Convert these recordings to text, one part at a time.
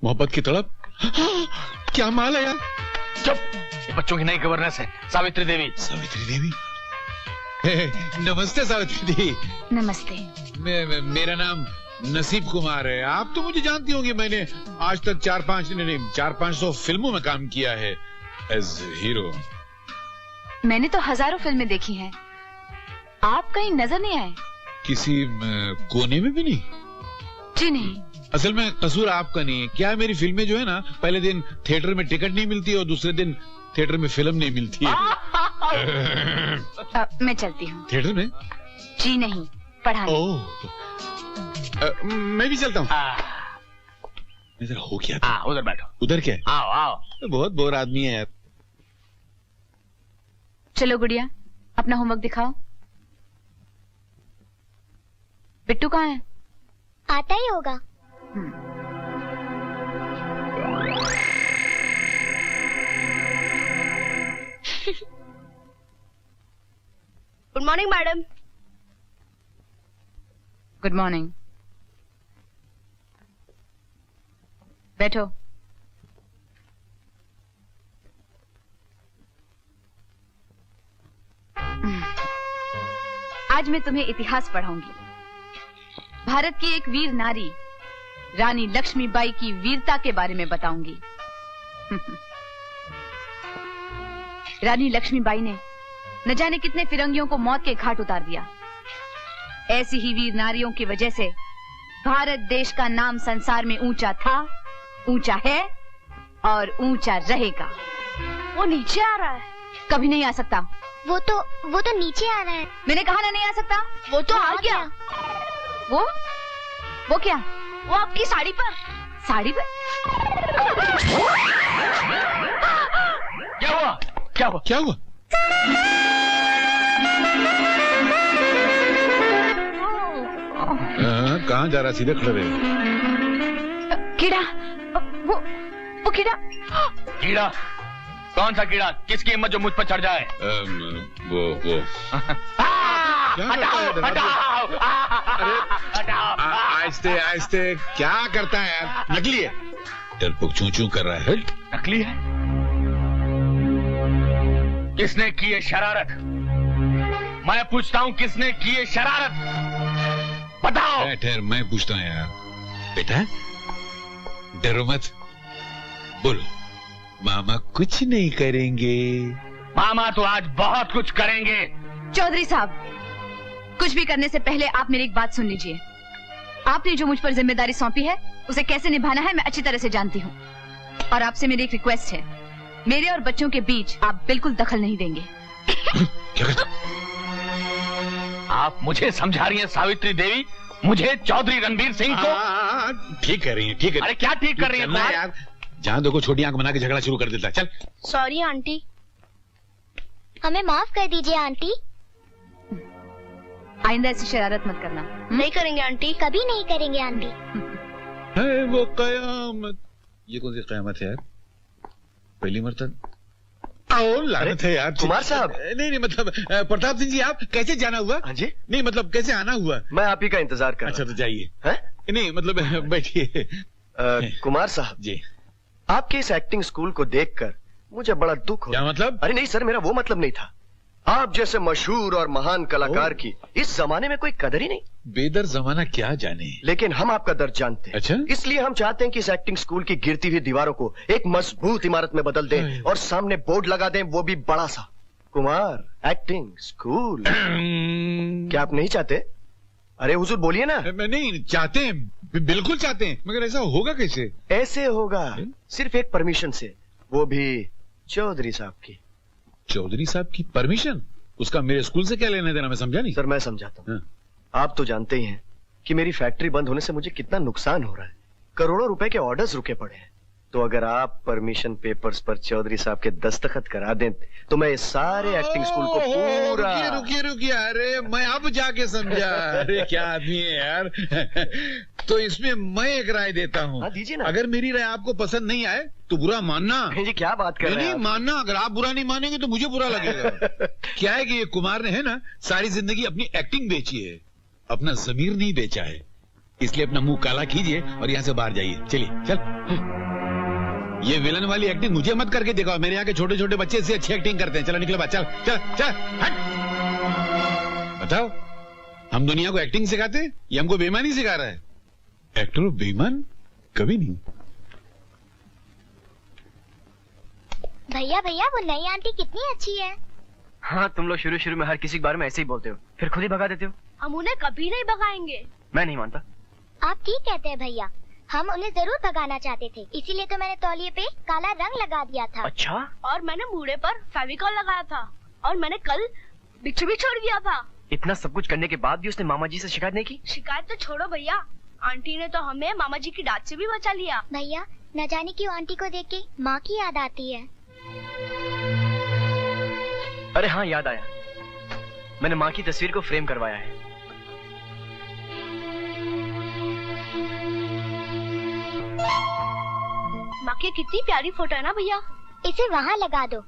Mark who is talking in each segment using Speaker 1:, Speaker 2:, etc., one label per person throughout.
Speaker 1: मोहब्बत की तड़प। क्या माल है यार।
Speaker 2: चुप, ये बच्चों की नई गवर्नेंस है, सावित्री देवी।
Speaker 1: सावित्री देवी? नमस्ते सावित्री दी।
Speaker 3: नमस्ते।
Speaker 1: मेरा नाम नसीब कुमार है। आप तो मुझे जानती होंगी, मैंने आज तक 400-500 फिल्मों में काम किया है एज हीरो।
Speaker 3: मैंने तो हजारों फिल्में देखी हैं, आप कहीं नजर नहीं आए?
Speaker 1: किसी कोने में भी नहीं?
Speaker 3: जी नहीं।
Speaker 1: असल में कसूर आपका नहीं है। क्या मेरी फिल्में जो है ना, पहले दिन थिएटर में टिकट नहीं मिलती और दूसरे दिन थिएटर में फिल्म नहीं मिलती है।
Speaker 3: मैं चलती हूँ।
Speaker 1: थिएटर में?
Speaker 3: जी नहीं, पढ़ाने।
Speaker 1: ओह, मैं भी चलता हूँ। इधर हो क्या था?
Speaker 2: उधर बैठो।
Speaker 1: उधर क्या है?
Speaker 2: आओ आओ।
Speaker 1: बहुत बोर आदमी है यार।
Speaker 3: चलो गुड़िया, अपना होमवर्क दिखाओ। बिट्टू कहाँ है?
Speaker 4: आता ही होगा।
Speaker 5: Good morning madam.
Speaker 3: Good morning. बैठो। आज मैं तुम्हें इतिहास पढ़ाऊंगी। भारत की एक वीर नारी रानी लक्ष्मीबाई की वीरता के बारे में बताऊंगी। रानी लक्ष्मीबाई ने न जाने कितने फिरंगियों को मौत के घाट उतार दिया। ऐसी ही वीर नारियों की वजह से भारत देश का नाम संसार में ऊंचा था, ऊंचा है और ऊंचा रहेगा।
Speaker 5: वो नीचे आ रहा है।
Speaker 3: कभी नहीं आ सकता।
Speaker 4: वो तो नीचे आ रहा है।
Speaker 3: मैंने कहा ना नहीं आ सकता।
Speaker 5: वो तो आ गया।
Speaker 3: वो क्या?
Speaker 5: वो आपकी साड़ी पर।
Speaker 3: साड़ी पर?
Speaker 2: क्या हुआ? क्या हुआ?
Speaker 1: क्या हुआ? कहाँ जा रहा? सीधे खड़े रहे।
Speaker 3: कीड़ा। वो कीड़ा।
Speaker 2: कीड़ा? कौन सा कीड़ा? किसकी हिम्मत जो मुझ पर चढ़ जाए?
Speaker 1: वो
Speaker 2: हटाओ हटाओ हटाओ।
Speaker 1: आहिस्ते आहिस्ते। क्या करता है यार? नकली है। डरपोक चूं चूं कर रहा है।
Speaker 2: नकली है? किसने की ये शरारत? मैं पूछता हूँ, किसने की ये शरारत? बताओ।
Speaker 1: ठहर, मैं पूछता हूँ यार। बेटा डरो मत, बोलो। मामा कुछ नहीं करेंगे।
Speaker 2: मामा तो आज बहुत कुछ करेंगे।
Speaker 3: चौधरी साहब, कुछ भी करने से पहले आप मेरी एक बात सुन लीजिए। आपने जो मुझ पर जिम्मेदारी सौंपी है, उसे कैसे निभाना है मैं अच्छी तरह से जानती हूँ। और आपसे मेरी एक रिक्वेस्ट है, मेरे और बच्चों के बीच आप बिल्कुल दखल नहीं देंगे।
Speaker 1: क्या करता?
Speaker 2: आप मुझे समझा रही हैं सावित्री देवी? मुझे चौधरी रणबीर सिंह को?
Speaker 1: ठीक कर रही है, ठीक है।
Speaker 2: अरे क्या ठीक कर रही है
Speaker 1: यार? जहाँ देखो छोटी आंख बना के झगड़ा शुरू कर देता है। चल।
Speaker 5: Sorry aunty.
Speaker 4: हमें माफ कर दीजिए आंटी।
Speaker 3: आइंदा ऐसी शरारत मत करना।
Speaker 5: नहीं करेंगे आंटी।
Speaker 4: कभी नहीं करेंगे आंटी।
Speaker 1: है वो कयामत। ये कौन सी कयामत है यार? पहली मर्तबा। आओ लानत है यार।
Speaker 6: कुमार साहब।
Speaker 1: नहीं मतलब प्रताप सिंह जी, आप कैसे जाना हुआ?
Speaker 6: हाँ जी।
Speaker 1: नहीं मतलब कैसे आना हुआ?
Speaker 6: मैं आप ही का इंतजार कर रहा।
Speaker 1: अच्छा तो जाइए।
Speaker 6: है?
Speaker 1: नहीं मतलब बैठिए।
Speaker 6: कुमार साहब
Speaker 1: जी,
Speaker 6: आपके इस एक्टिंग स्कूल को देखकर मुझे बड़ा दुख हो।
Speaker 1: क्या मतलब?
Speaker 6: अरे नहीं सर, मेरा वो मतलब नहीं था। आप जैसे मशहूर और महान कलाकार की इस जमाने में कोई कदर ही नहीं।
Speaker 1: बेदर जमाना क्या जाने।
Speaker 6: लेकिन हम आपका दर्द जानते हैं।
Speaker 1: अच्छा?
Speaker 6: इसलिए हम चाहते हैं कि इस एक्टिंग स्कूल की गिरती हुई दीवारों को एक मजबूत इमारत में बदल दें और सामने बोर्ड लगा दें, वो भी बड़ा सा, कुमार एक्टिंग स्कूल। क्या आप नहीं चाहते? अरे हुजूर बोलिए ना।
Speaker 1: नहीं चाहते हैं, बिल्कुल चाहते हैं, मगर ऐसा होगा कैसे?
Speaker 6: ऐसे होगा सिर्फ एक परमिशन से, वो भी चौधरी साहब की।
Speaker 1: चौधरी साहब की परमिशन? उसका मेरे स्कूल से क्या लेना देना? मैं समझा नहीं।
Speaker 6: सर मैं समझाता हूँ। आप तो जानते ही हैं कि मेरी फैक्ट्री बंद होने से मुझे कितना नुकसान हो रहा है। करोड़ों रुपए के ऑर्डर्स रुके पड़े हैं। तो अगर आप परमिशन पेपर्स पर चौधरी साहब के दस्तखत करा दें तो मैं इस सारे एक्टिंग स्कूल को पूरा।
Speaker 1: रुकिए। अरे मैं अब जाके समझा। अरे क्या आदमी है यार। तो इसमें मैं एक राय देता हूँ।
Speaker 6: दीजिए ना।
Speaker 1: अगर मेरी राय आपको पसंद नहीं आए तो बुरा मानना।
Speaker 6: जी क्या बात कर रहे हैं?
Speaker 1: नहीं मानना। अगर आप बुरा नहीं मानेंगे तो मुझे बुरा लगेगा। क्या है कि ये कुमार ने है ना सारी जिंदगी अपनी एक्टिंग बेची है, अपना जमीर नहीं बेचा है। इसलिए अपना मुंह काला कीजिए और यहाँ से बाहर जाइए। चलिए चल। ये विलन वाली एक्टिंग मुझे मत करके दिखाओ। मेरे यहाँ के छोटे छोटे बच्चे इससे अच्छी एक्टिंग करते हैं। चलो निकलो बात। चल चल चल हट। बताओ, हम दुनिया को एक्टिंग सिखाते हैं, ये हमको बेईमानी सिखा रहा है। एक्टर बेईमान कभी नहीं।
Speaker 4: भैया भैया वो नई आंटी कितनी अच्छी है।
Speaker 6: हाँ, तुम लोग शुरू में हर किसी के बारे में ऐसे ही बोलते हो, फिर खुद ही भगा देते हो।
Speaker 5: हम उन्हें कभी नहीं भगाएंगे।
Speaker 6: मैं नहीं मानता।
Speaker 4: आप ठीक कहते हैं भैया, हम उन्हें जरूर भगाना चाहते थे, इसीलिए तो मैंने तौलिए पे काला रंग लगा दिया था।
Speaker 6: अच्छा?
Speaker 5: और मैंने मूड़े पर फेविकॉल लगाया था और मैंने कल बिच्छू भी छोड़ दिया था।
Speaker 6: इतना सब कुछ करने के बाद भी उसने मामा जी से शिकायत नहीं की?
Speaker 5: शिकायत तो छोड़ो भैया, आंटी ने तो हमें मामा जी की डांट से भी बचा लिया।
Speaker 4: भैया न जाने क्यों आंटी को देख के माँ की याद आती है।
Speaker 6: अरे हाँ, याद आया, मैंने माँ की तस्वीर को फ्रेम करवाया है।
Speaker 5: माँ की कितनी प्यारी फोटो है ना भैया।
Speaker 4: इसे वहाँ लगा दो।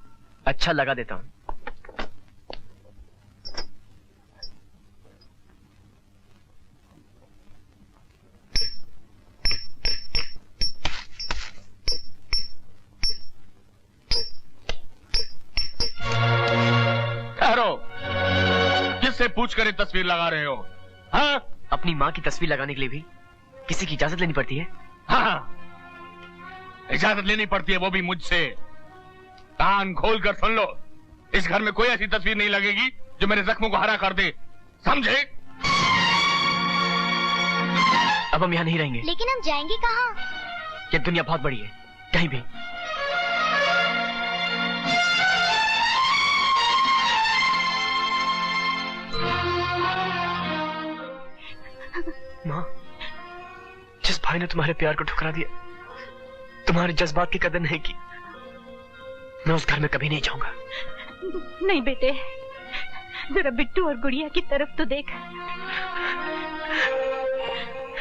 Speaker 6: अच्छा, लगा देता हूँ।
Speaker 2: किससे पूछ कर तस्वीर लगा रहे हो? हाँ,
Speaker 6: अपनी माँ की तस्वीर लगाने के लिए भी किसी की इजाजत लेनी पड़ती है।
Speaker 2: हाँ, इजाजत लेनी पड़ती है, वो भी मुझसे। कान खोल कर सुन लो, इस घर में कोई ऐसी तस्वीर नहीं लगेगी जो मेरे जख्मों को हरा कर दे, समझे?
Speaker 6: अब हम यहाँ नहीं रहेंगे।
Speaker 4: लेकिन हम जाएंगे कहाँ?
Speaker 6: ये दुनिया बहुत बड़ी है, कहीं भी। माँ, जिस भाई ने तुम्हारे प्यार को ठुकरा दिया, तुम्हारे जज्बात की कदर नहीं की, मैं उस घर में कभी नहीं जाऊंगा।
Speaker 7: नहीं बेटे, जरा बिट्टू और गुड़िया की तरफ तो देख,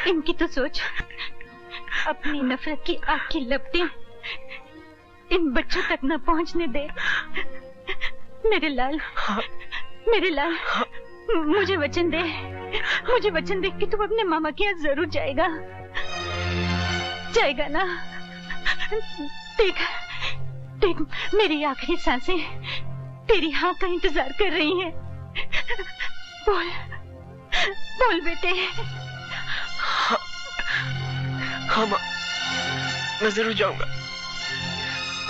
Speaker 7: इनकी तो सोच। अपनी नफरत की आग की लपटें इन बच्चों तक न पहुंचने दे। मेरे लाल, मेरे लाल, मुझे वचन दे, मुझे वचन दे कि तू अपने मामा के यहाँ जरूर जाएगा, जाएगा ना? देख देख, मेरी आखिरी सांसें तेरी हाँ का इंतजार कर रही हैं। बोल बोल बेटे।
Speaker 6: हाँ माँ, मैं जरूर जाऊंगा,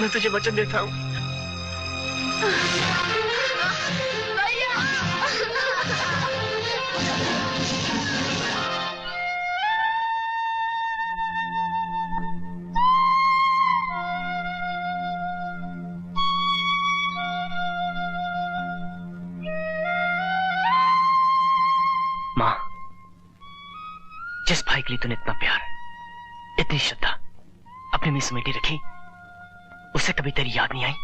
Speaker 6: मैं तुझे वचन देता हूँ। माँ, जिस भाई के लिए तूने इतना प्यार, इतनी श्रद्धा अपने में समेटी रखी, उसे कभी तेरी याद नहीं आई?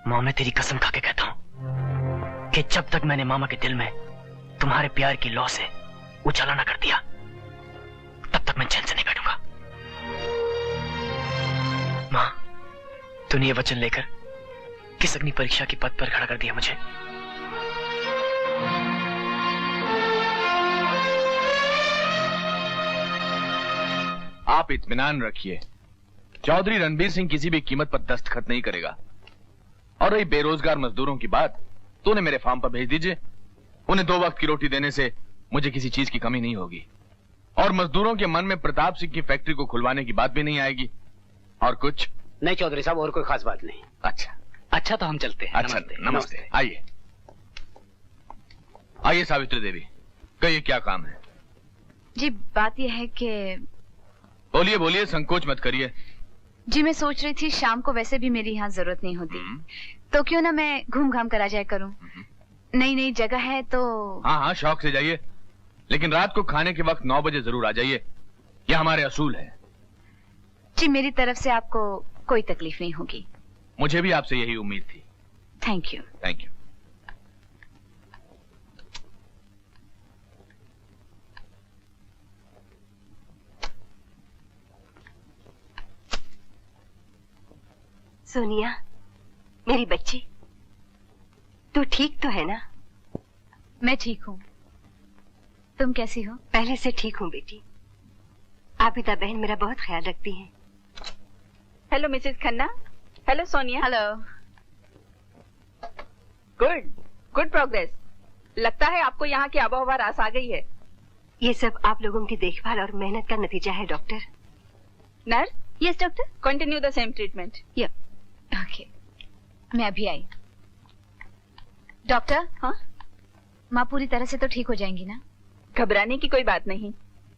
Speaker 6: माँ, मैं तेरी कसम खा के कहता हूं कि जब तक मैंने मामा के दिल में तुम्हारे प्यार की लौ से उजाला ना कर दिया, तब तक मैं चैन से नहीं बैठूंगा। माँ, तूने ये वचन लेकर किस अग्नि परीक्षा की पद पर खड़ा कर दिया मुझे।
Speaker 2: आप इत्मीनान रखिए, चौधरी रणबीर सिंह किसी भी कीमत पर दस्तखत नहीं करेगा। और रही बेरोजगार मजदूरों की बात, तो उन्हें मेरे फार्म पर भेज दीजिए। उन्हें 2 वक्त की रोटी देने से मुझे किसी चीज की कमी नहीं होगी। और मजदूरों के मन में प्रताप सिंह की फैक्ट्री को खुलवाने की बात भी नहीं आएगी। और कुछ
Speaker 8: नहीं चौधरी साहब, और कोई खास बात नहीं।
Speaker 2: अच्छा
Speaker 8: अच्छा, तो हम चलते हैं।
Speaker 2: अच्छा, नमस्ते। आइए आइए सावित्री देवी, कहिए क्या काम है?
Speaker 3: जी बात यह है कि
Speaker 2: बोलिए बोलिए, संकोच मत करिए।
Speaker 3: जी मैं सोच रही थी शाम को वैसे भी मेरी यहाँ जरूरत नहीं होती, तो क्यों ना मैं घूम घाम कर आ जाया करूँ। नई नई जगह है तो।
Speaker 2: हाँ हाँ, शौक से जाइए, लेकिन रात को खाने के वक्त 9 बजे जरूर आ जाइए, यह हमारे असूल है।
Speaker 3: जी मेरी तरफ से आपको कोई तकलीफ नहीं होगी।
Speaker 2: मुझे भी आपसे यही उम्मीद थी।
Speaker 3: Thank you.
Speaker 2: Thank you.
Speaker 7: Sonia, मेरी बच्ची, तू ठीक तो है ना?
Speaker 3: मैं ठीक हूँ। तुम कैसी हो?
Speaker 7: पहले से ठीक हूँ बेटी। आबिदा बहन मेरा बहुत ख्याल रखती हैं। Hello Mrs Khanna. Hello Sonia.
Speaker 3: Hello.
Speaker 7: Good progress. लगता है आपको यहाँ की आबोहवा रास आ गई है। ये सब आप लोगों की देखभाल और मेहनत का नतीजा है doctor. Nurse.
Speaker 3: Yes doctor.
Speaker 7: Continue the same treatment.
Speaker 3: Okay, मैं अभी आई। डॉक्टर।
Speaker 7: हाँ,
Speaker 3: माँ पूरी तरह से तो ठीक हो जाएंगी ना?
Speaker 7: घबराने की कोई बात नहीं।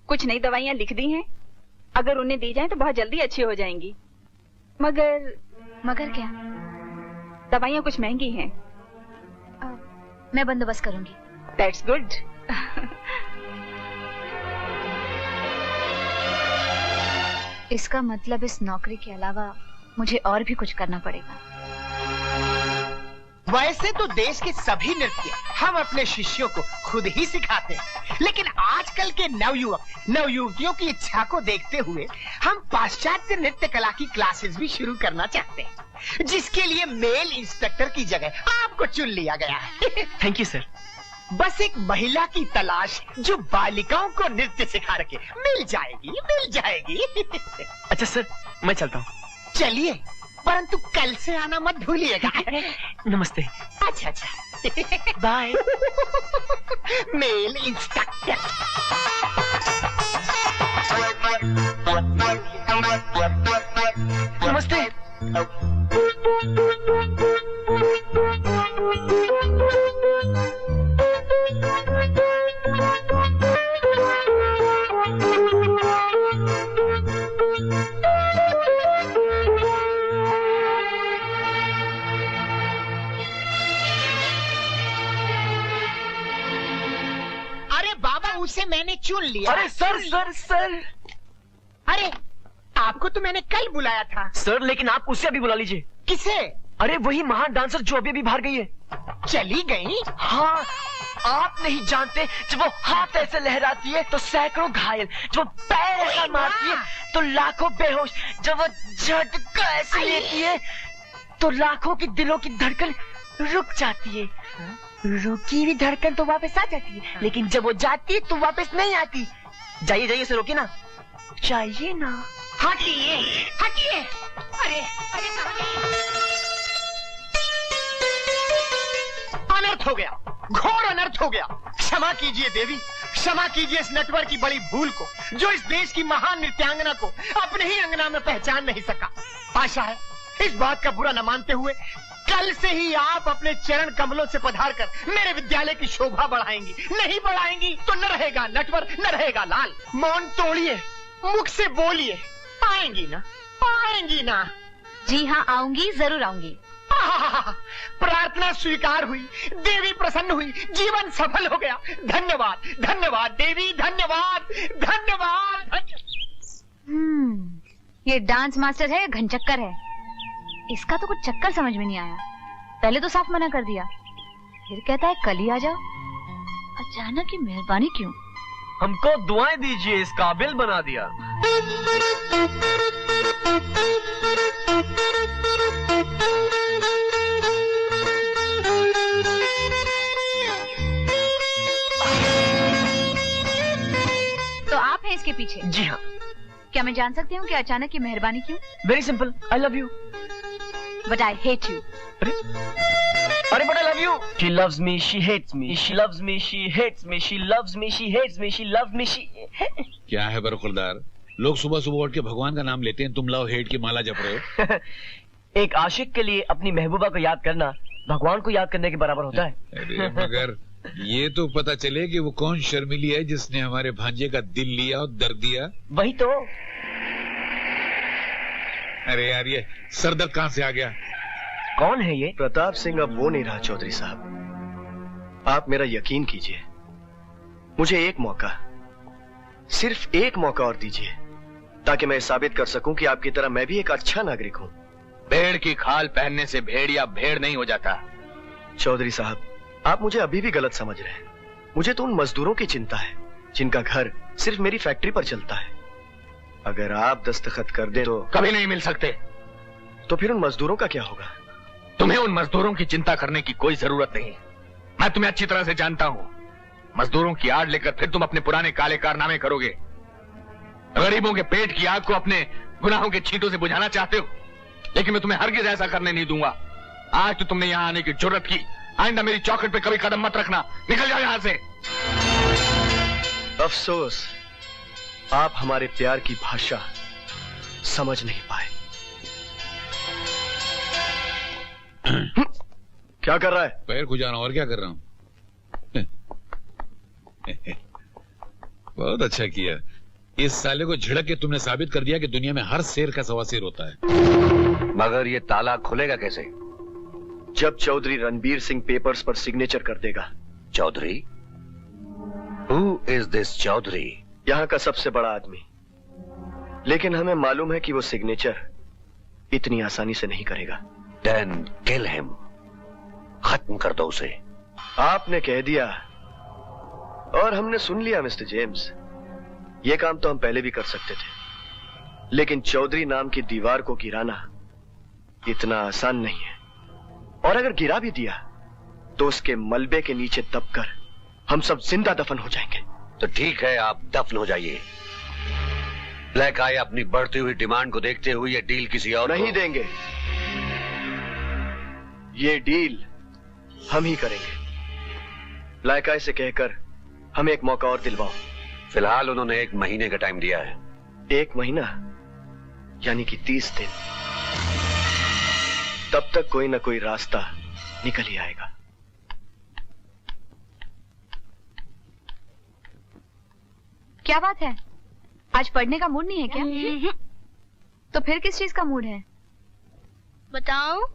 Speaker 7: कुछ नई दवाइयाँ लिख दी हैं, अगर उन्हें दी जाए तो बहुत जल्दी अच्छी हो जाएंगी।
Speaker 3: मगर क्या?
Speaker 7: दवाइयाँ कुछ महंगी हैं।
Speaker 3: मैं बंदोबस्त करूंगी।
Speaker 7: That's good.
Speaker 3: इसका मतलब इस नौकरी के अलावा मुझे और भी कुछ करना पड़ेगा।
Speaker 9: वैसे तो देश के सभी नृत्य हम अपने शिष्यों को खुद ही सिखाते हैं, लेकिन आजकल के नवयुवतियों की इच्छा को देखते हुए हम पाश्चात्य नृत्य कला की क्लासेस भी शुरू करना चाहते हैं, जिसके लिए मेल इंस्ट्रक्टर की जगह आपको चुन लिया गया है।
Speaker 6: Thank you sir.
Speaker 9: बस एक महिला की तलाश जो बालिकाओं को नृत्य सिखा रखे। मिल जाएगी।
Speaker 6: अच्छा सर, मैं चलता हूँ।
Speaker 9: चलिए, परंतु कल से आना मत भूलिएगा।
Speaker 6: नमस्ते।
Speaker 9: अच्छा।
Speaker 6: बाय।
Speaker 9: Male instructor.
Speaker 6: नमस्ते।
Speaker 9: अरे बाबा, उसे मैंने चुन लिया।
Speaker 6: अरे सर।
Speaker 9: अरे आपको तो मैंने कल बुलाया था।
Speaker 6: सर लेकिन आप उससे अभी बुला लीजिए।
Speaker 9: किसे?
Speaker 6: अरे वही महान डांसर जो अभी बाहर गई है।
Speaker 9: चली गई?
Speaker 6: हाँ, आप नहीं जानते, जब वो हाथ ऐसे लहराती है तो सैकड़ों घायल, जब वो पैर ऐसा मारती है तो लाखों बेहोश, जब वो झटका ऐसे लेती है तो लाखों की दिलों की धड़कन रुक जाती है। रुकी हुई धड़कन तो वापस आ जाती है, लेकिन जब वो जाती है तो वापस नहीं आती। जाइए इसे रोकिए ना। चाहिए ना।
Speaker 9: हटिए। अरे अनर्थ हो गया, घोर अनर्थ हो गया। क्षमा कीजिए देवी, क्षमा कीजिए इस नटवर की बड़ी भूल को, जो इस देश की महान नृत्यांगना को अपने ही अंगना में पहचान नहीं सका। आशा है इस बात का बुरा न मानते हुए कल से ही आप अपने चरण कमलों से पधारकर मेरे विद्यालय की शोभा बढ़ाएंगी। नहीं बढ़ाएंगी तो न रहेगा नटवर, न रहेगा लाल। मौन तोड़िए, मुख से बोलिए। आएंगी ना?
Speaker 3: जी हाँ, आऊंगी, जरूर आऊंगी।
Speaker 9: प्रार्थना स्वीकार हुई, देवी प्रसन्न हुई, जीवन सफल हो गया। धन्यवाद देवी, धन्यवाद।
Speaker 3: ये डांस मास्टर है या घनचक्कर है? इसका तो कुछ चक्कर समझ में नहीं आया। पहले तो साफ मना कर दिया, फिर कहता है कल ही आ जाओ। अचानक की मेहरबानी क्यों?
Speaker 6: हमको दुआएं दीजिए, इस काबिल बना दिया।
Speaker 3: तो आप हैं इसके पीछे?
Speaker 6: जी हाँ।
Speaker 3: क्या मैं जान सकती हूँ कि अचानक की मेहरबानी क्यों?
Speaker 6: Very simple, I love you.
Speaker 3: But I hate you.
Speaker 6: अरे but I love you. She loves me, she hates me. She loves me, she hates me. She loves me, she hates me. She loves me, she...
Speaker 1: क्या है बरखुरदार, लोग सुबह सुबह उठ के भगवान का नाम लेते हैं, तुम लाओ हेट की माला जप रहे हो।
Speaker 6: एक आशिक के लिए अपनी महबूबा को याद करना भगवान को याद करने के बराबर होता है।
Speaker 1: अरे मगर ये तो पता चले कि वो कौन शर्मिली है जिसने हमारे भांजे का दिल लिया और दर्द दिया।
Speaker 6: वही तो।
Speaker 1: अरे यार, ये सरदर्द कहाँ से आ गया?
Speaker 6: कौन है ये? प्रताप सिंह अब वो नहीं रहा चौधरी साहब। आप मेरा यकीन कीजिए, मुझे एक मौका, सिर्फ एक मौका और दीजिए, ताकि मैं साबित कर सकूं कि आपकी तरह मैं भी एक अच्छा नागरिक हूं।
Speaker 2: भेड़ की खाल पहनने से भेड़िया भेड़ नहीं हो जाता।
Speaker 6: चौधरी साहब, आप मुझे अभी भी गलत समझ रहे हैं। मुझे तो उन मजदूरों की चिंता है जिनका घर सिर्फ मेरी फैक्ट्री पर चलता है। अगर आप दस्तखत कर दें तो
Speaker 2: कभी नहीं मिल सकते।
Speaker 6: तो फिर उन मजदूरों का क्या होगा?
Speaker 2: तुम्हें उन मजदूरों की चिंता करने की कोई जरूरत नहीं। मैं तुम्हें अच्छी तरह से जानता हूं। मजदूरों की आड़ लेकर फिर तुम अपने पुराने काले कारनामे करोगे। गरीबों के पेट की आग को अपने गुनाहों के छींटों से बुझाना चाहते हो, लेकिन मैं तुम्हें हरगिज ऐसा करने नहीं दूंगा। आज तो तुमने यहां आने की जुर्रत की, आइंदा मेरी चौखट पे कभी कदम मत रखना। निकल जाओ यहां से।
Speaker 6: अफसोस, आप हमारे प्यार की भाषा समझ नहीं पाए। क्या कर रहा है?
Speaker 1: पैर खुजाना, और क्या कर रहा हूं। बहुत अच्छा किया। इस साले को झिड़क के तुमने साबित कर दिया कि दुनिया में हर शेर का सवा शेर होता है।
Speaker 8: मगर ये ताला खुलेगा कैसे?
Speaker 6: जब चौधरी रणबीर सिंह पेपर्स पर सिग्नेचर कर देगा।
Speaker 8: Chaudhary? Who is this Chaudhary?
Speaker 6: यहाँ का सबसे बड़ा आदमी, लेकिन हमें मालूम है कि वो सिग्नेचर इतनी आसानी से नहीं करेगा।
Speaker 8: Then kill him. खत्म कर दो उसे।
Speaker 6: आपने कह दिया और हमने सुन लिया मिस्टर जेम्स। ये काम तो हम पहले भी कर सकते थे, लेकिन चौधरी नाम की दीवार को गिराना इतना आसान नहीं है। और अगर गिरा भी दिया तो उसके मलबे के नीचे दबकर हम सब जिंदा दफन हो जाएंगे।
Speaker 8: तो ठीक है, आप दफन हो जाइए। ब्लैक आई अपनी बढ़ती हुई डिमांड को देखते हुए ये डील किसी और
Speaker 6: नहीं देंगे। ये डील हम ही करेंगे। ब्लैक आई से कहकर हमें एक मौका और दिलवाओ।
Speaker 8: फिलहाल उन्होंने 1 महीने का टाइम दिया है।
Speaker 6: 1 महीना यानी कि 30 दिन। तब तक कोई ना कोई रास्ता निकल ही आएगा।
Speaker 3: क्या बात है, आज पढ़ने का मूड नहीं है क्या? तो फिर किस चीज का मूड है?
Speaker 5: बताओ।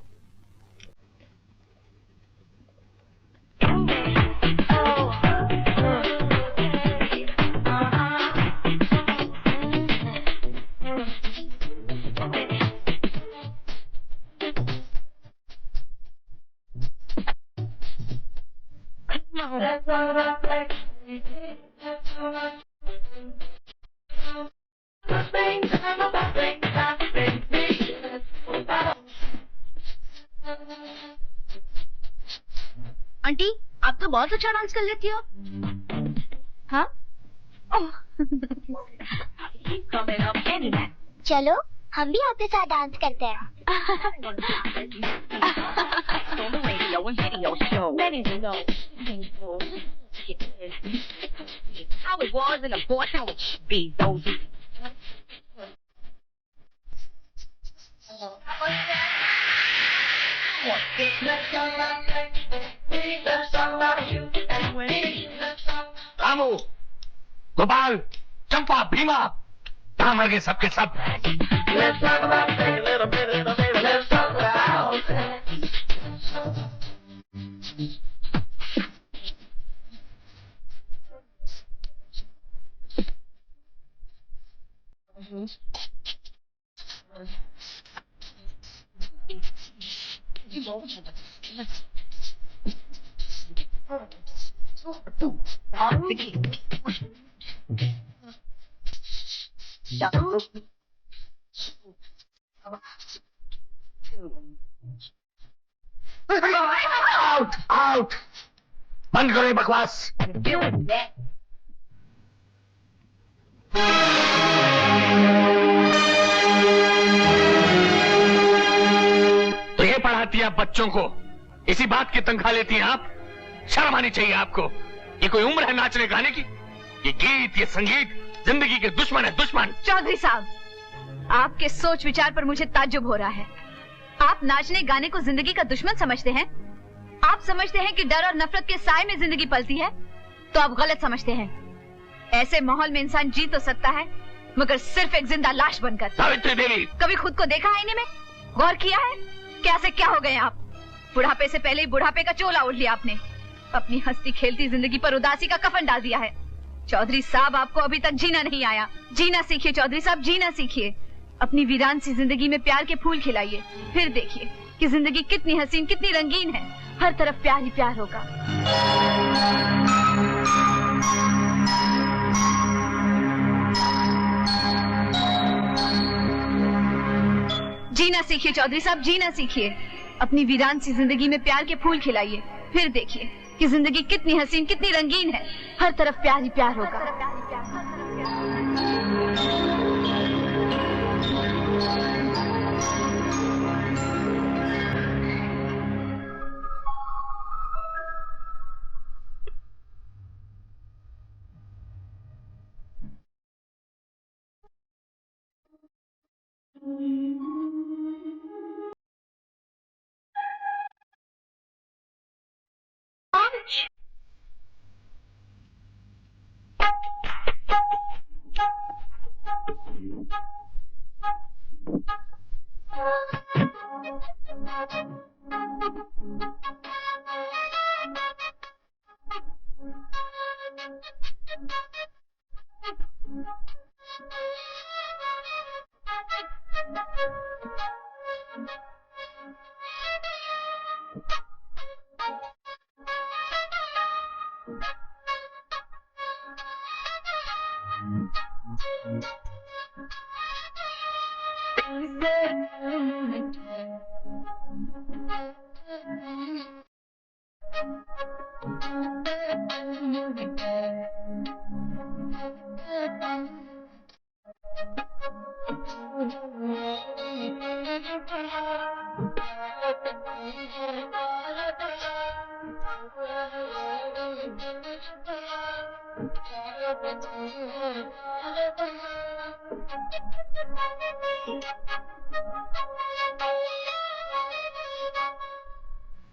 Speaker 5: आंटी, आप तो बहुत अच्छा डांस कर लेती हो।
Speaker 3: हाँ?
Speaker 4: चलो हम भी आपके साथ डांस करते हैं।
Speaker 2: रामू, गोपाल, चंपा, भीमा, कहाँ मर गए सबके सब? आउट आउट, बंद करो ये बकवास। तो ये पढ़ाती है आप बच्चों को, इसी बात की तनख्वाह लेती हैं आप? शर्म आनी चाहिए आपको। ये कोई उम्र है नाचने गाने की? ये गीत, ये संगीत जिंदगी के दुश्मन है, दुश्मन।
Speaker 3: चौधरी साहब, आपके सोच विचार पर मुझे ताज्जुब हो रहा है। आप नाचने गाने को जिंदगी का दुश्मन समझते हैं? आप समझते हैं कि डर और नफरत के साए में जिंदगी पलती है? तो आप गलत समझते हैं। ऐसे माहौल में इंसान जी तो सकता है, मगर सिर्फ एक जिंदा लाश बनकर।
Speaker 2: सावित्री देवी,
Speaker 3: कभी खुद को देखा आईने में? गौर किया है क्या से क्या हो गए आप? बुढ़ापे से पहले ही बुढ़ापे का चोला ओढ़ लिया आपने। अपनी हंसती खेलती जिंदगी पर उदासी का कफन डाल दिया है। चौधरी साहब, आपको अभी तक जीना नहीं आया। जीना सीखिए चौधरी साहब, जीना सीखिए। अपनी वीरान सी जिंदगी में प्यार के फूल खिलाइए, फिर देखिए कि जिंदगी कितनी हसीन, कितनी रंगीन है। हर तरफ प्यार ही प्यार होगा। जीना सीखिए चौधरी साहब, जीना सीखिए। अपनी वीरान सी जिंदगी में प्यार के फूल खिलाइए, फिर देखिए कि जिंदगी कितनी हसीन, कितनी रंगीन है। हर तरफ प्यार ही प्यार होगा।